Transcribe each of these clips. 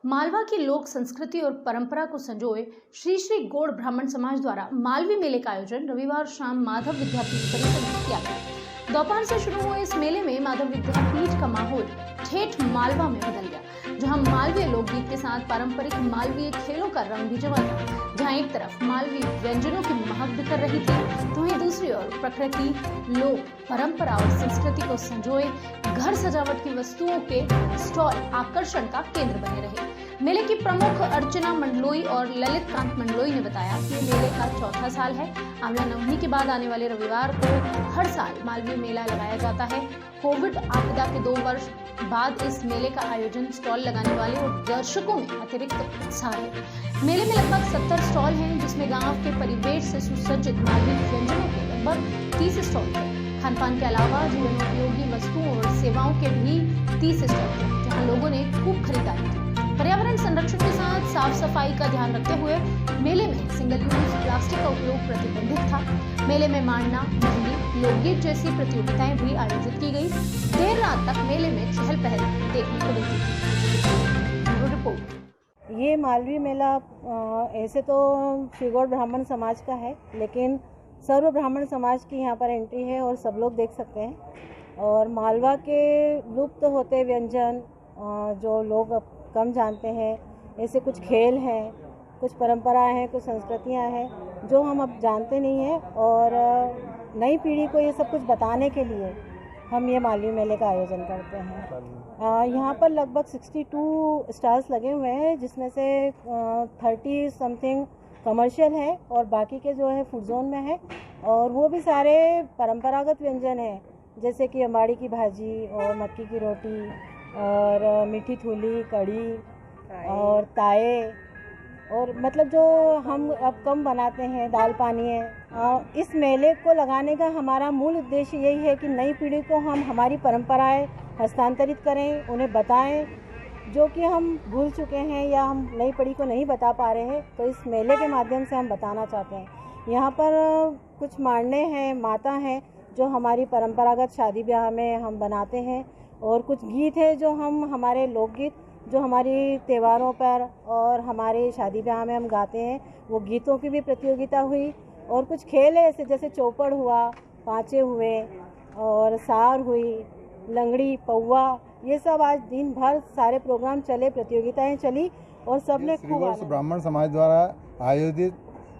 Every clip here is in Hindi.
मालवा की लोक संस्कृति और परंपरा को संजोए श्री श्री गौड़ ब्राह्मण समाज द्वारा मालवी मेले का आयोजन रविवार शाम माधव विद्यापीठ परिसर में किया गया। दोपहर से शुरू हुए इस मेले में माधव विद्यापीठ का माहौल ठेठ मालवा में बदल गया, जहां मालवीय लोकगीत के साथ पारंपरिक मालवीय खेलों का रंग भी जमा था। जहां एक तरफ मालवीय व्यंजनों की महक बिखर रही थी, तो वहीं दूसरी ओर प्रकृति, लोक, परंपरा और संस्कृति को संजोए घर सजावट की वस्तुओं के स्टॉल आकर्षण का केंद्र बने रहे। मेले की प्रमुख अर्चना मंडलोई और ललित कांत मंडलोई ने बताया कि मेले का चौथा साल है। आंवला नवमी के बाद आने वाले रविवार को हर साल मालवीय मेला लगाया जाता है। कोविड आपदा के 2 वर्ष बाद इस मेले का आयोजन स्टॉल लगाने वाले और दर्शकों में अतिरिक्त उत्साह है। मेले में लगभग 70 स्टॉल हैं, जिसमें गांव के परिवेश से सुसज्जित मालवीय व्यंजनों के लगभग 30 स्टॉल थे। खान पान के अलावा जीवनोपयोगी वस्तुओं और सेवाओं के भी 30 स्टॉल थे, जहां लोगों ने खूब खरीदारी की। पर्यावरण संरक्षण के साथ साफ सफाई का ध्यान रखते हुए मेले में सिंगल यूज प्लास्टिक का उपयोग प्रतिबंधित था। मेले में मांडना, मेहंदी, लोकगीत जैसी प्रतियोगिताएं भी आयोजित की गई। देर रात तक मेले में चहल पहल देखने को मिलती थी। रिपोर्ट। ये मालवी मेला ऐसे तो श्री गौड़ ब्राह्मण समाज का है, लेकिन सर्व ब्राह्मण समाज की यहाँ पर एंट्री है और सब लोग देख सकते हैं। और मालवा के लुप्त होते व्यंजन जो लोग कम जानते हैं, ऐसे कुछ खेल हैं, कुछ परंपराएं हैं, कुछ संस्कृतियां हैं जो हम अब जानते नहीं हैं। और नई पीढ़ी को ये सब कुछ बताने के लिए हम ये मालवी मेले का आयोजन करते हैं। यहाँ पर लगभग 62 स्टॉल्स लगे हुए हैं, जिसमें से 30 समथिंग कमर्शियल है और बाकी के जो है फूड जोन में है। और वो भी सारे परंपरागत व्यंजन हैं, जैसे कि अम्बाड़ी की भाजी और मक्की की रोटी और मीठी थूली, कड़ी और ताए, और मतलब जो हम अब कम बनाते हैं, दाल पानी है। इस मेले को लगाने का हमारा मूल उद्देश्य यही है कि नई पीढ़ी को हम हमारी परंपराएं हस्तांतरित करें, उन्हें बताएं जो कि हम भूल चुके हैं या हम नई पीढ़ी को नहीं बता पा रहे हैं। तो इस मेले के माध्यम से हम बताना चाहते हैं। यहाँ पर कुछ मांडने हैं, माता हैं जो हमारी परंपरागत शादी ब्याह में हम बनाते हैं, और कुछ गीत है जो हम हमारे लोकगीत जो हमारी त्योहारों पर और हमारे शादी ब्याह में हम गाते हैं, वो गीतों की भी प्रतियोगिता हुई। और कुछ खेल है ऐसे जैसे चौपड़ हुआ, पाँचे हुए और सार हुई, लंगड़ी, पौवा, ये सब आज दिन भर सारे प्रोग्राम चले, प्रतियोगिताएं चली और सब ने खूब आनंद। ब्राह्मण समाज द्वारा आयोजित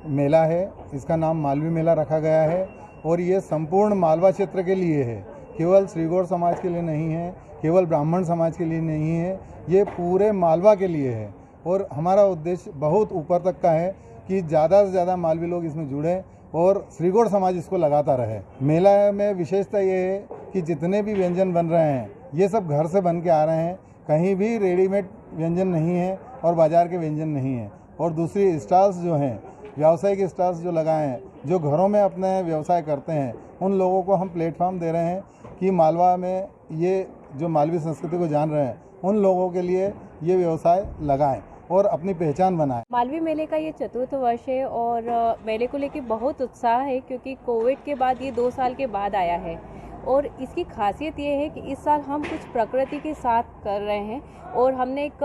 मेला है, इसका नाम मालवी मेला रखा गया है और ये संपूर्ण मालवा क्षेत्र के लिए है, केवल श्री गौड़ समाज के लिए नहीं है, केवल ब्राह्मण समाज के लिए नहीं है, ये पूरे मालवा के लिए है। और हमारा उद्देश्य बहुत ऊपर तक का है कि ज़्यादा से ज़्यादा मालवी लोग इसमें जुड़ें और श्री गौड़ समाज इसको लगाता रहे। मेला में विशेषता ये है कि जितने भी व्यंजन बन रहे हैं ये सब घर से बन के आ रहे हैं, कहीं भी रेडीमेड व्यंजन नहीं है और बाज़ार के व्यंजन नहीं है। और दूसरी स्टॉल्स जो हैं, व्यावसायिक स्टॉल्स जो लगाए हैं, जो घरों में अपने व्यवसाय करते हैं, उन लोगों को हम प्लेटफॉर्म दे रहे हैं कि मालवा में ये जो मालवी संस्कृति को जान रहे हैं उन लोगों के लिए ये व्यवसाय लगाएं और अपनी पहचान बनाएं। मालवी मेले का ये 4th वर्ष है और मेले को लेकर बहुत उत्साह है, क्योंकि कोविड के बाद ये 2 साल के बाद आया है। और इसकी खासियत ये है कि इस साल हम कुछ प्रकृति के साथ कर रहे हैं और हमने एक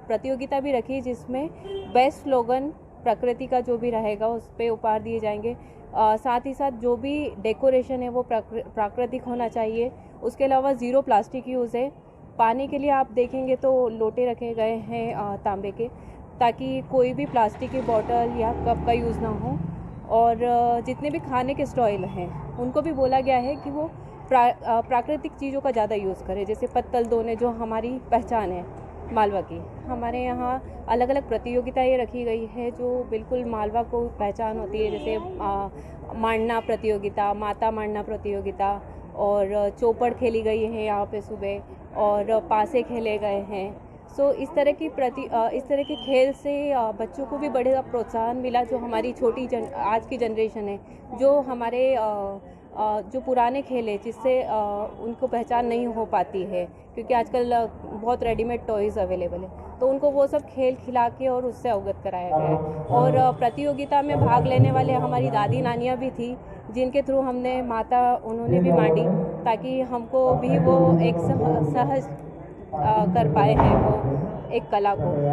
प्रतियोगिता भी रखी जिसमें बेस्ट स्लोगन प्रकृति का जो भी रहेगा उस पर उपहार दिए जाएंगे। साथ ही साथ जो भी डेकोरेशन है वो प्राकृतिक होना चाहिए। उसके अलावा 0 प्लास्टिक यूज़ है। पानी के लिए आप देखेंगे तो लोटे रखे गए हैं तांबे के, ताकि कोई भी प्लास्टिक की बोतल या कप का यूज़ ना हो। और जितने भी खाने के स्टॉल हैं उनको भी बोला गया है कि वो प्राकृतिक चीज़ों का ज़्यादा यूज़ करें, जैसे पत्तल दोने जो हमारी पहचान है मालवा की। हमारे यहाँ अलग अलग प्रतियोगिताएं रखी गई है जो बिल्कुल मालवा को पहचान होती है, जैसे मांडना प्रतियोगिता, माता मांडना प्रतियोगिता, और चौपड़ खेली गई है यहाँ पे सुबह, और पासे खेले गए हैं। सो इस तरह के खेल से बच्चों को भी बड़े प्रोत्साहन मिला। जो हमारी आज की जनरेशन है, जो हमारे जो पुराने खेल है जिससे उनको पहचान नहीं हो पाती है, क्योंकि आजकल बहुत रेडीमेड टॉयज़ अवेलेबल है, तो उनको वो सब खेल खिला के और उससे अवगत कराया गया है। और प्रतियोगिता में भाग लेने वाले हमारी दादी नानियाँ भी थी, जिनके थ्रू हमने माता उन्होंने भी मांडी, ताकि हमको भी वो एक सहज कर पाए हैं वो एक कला को।